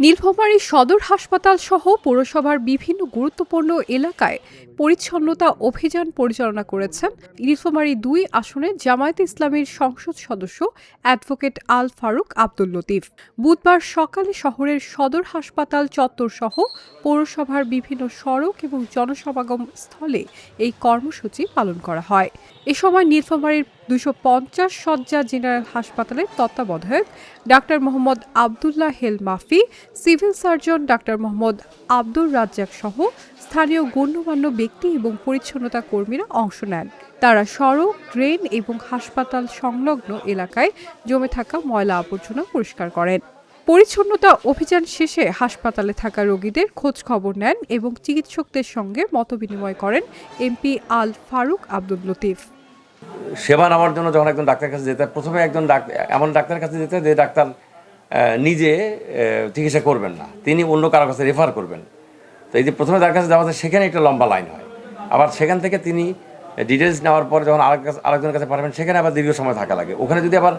নীলফামারী সদর হাসপাতাল সহ পৌরসভার বিভিন্ন গুরুত্বপূর্ণ এলাকায় পরিচ্ছন্নতা অভিযান পরিচালনা করেছেন নীলফামারী ২ আসনের জামায়াতে ইসলামীর সংসদ সদস্য অ্যাডভোকেট আল ফারুক আব্দুল লতিফ। বুধবার সকালে শহরের সদর হাসপাতাল চত্বর সহ পৌরসভার বিভিন্ন সড়ক এবং জনসমাগম স্থলে এই কর্মসূচি পালন করা হয়। এ সময় নীলফামারীর ২৫০ শয্যা জেনারেল হাসপাতালের তত্ত্বাবধায়ক doctor Mohammad Abdullah Hel Mafi, civil surgeon doctor Mohammad Abdur Razzaq সহ স্থানীয় গণ্যমান্য ব্যক্তি এবং পরিচ্ছন্নতা কর্মীরা অংশ নেন। তারা সড়ক, ড্রেন এবং হাসপাতাল সংলগ্ন এলাকায় জমে থাকা ময়লা আবর্জনা পরিষ্কার করেন। পরিচ্ছন্নতা অভিযান শেষে হাসপাতালে থাকা রোগীদের খোঁজ খবর নেন এবং চিকিৎসকদের সঙ্গে মতবিনিময় করেন এমপি আল ফারুক আব্দুল লতিফ। সেবা নেওয়ার জন্য যখন একজন ডাক্তারের কাছে যেতে, প্রথমে একজন এমন ডাক্তারের কাছে যেতে যে ডাক্তার নিজে চিকিৎসা করবেন না, তিনি অন্য কারো কাছে রেফার করবেন। তো এই যে প্রথমে যার কাছে যাওয়া যায় সেখানে একটা লম্বা লাইন হয়, আবার সেখান থেকে তিনি ডিটেলস নেওয়ার পর যখন আরেকজনের কাছে পাঠাবেন সেখানে আবার দীর্ঘ সময় থাকা লাগে। ওখানে যদি আবার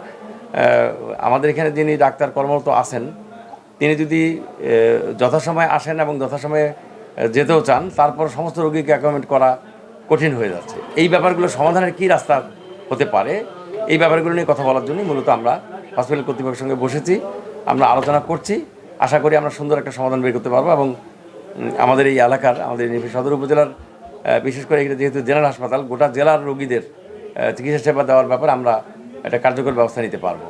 আমাদের এখানে যিনি ডাক্তার কর্মরত আছেন তিনি যদি যথাসময়ে আসেন এবং যথাসময়ে যেতেও চান, তারপর সমস্ত রোগীকে অ্যাকোমোডেট করা কঠিন হয়ে যাচ্ছে। এই ব্যাপারগুলো সমাধানের কী রাস্তা হতে পারে, এই ব্যাপারগুলো নিয়ে কথা বলার জন্যই মূলত আমরা হসপিটাল কর্তৃপক্ষের সঙ্গে বসেছি, আমরা আলোচনা করছি। আশা করি আমরা সুন্দর একটা সমাধান বের করতে পারবো এবং আমাদের এই এলাকার, আমাদের সদর উপজেলার, বিশেষ করে এটা যেহেতু জেনারেল হাসপাতাল, গোটা জেলার রোগীদের চিকিৎসা সেবা দেওয়ার ব্যাপারে আমরা একটা কার্যকর ব্যবস্থা নিতে পারবো।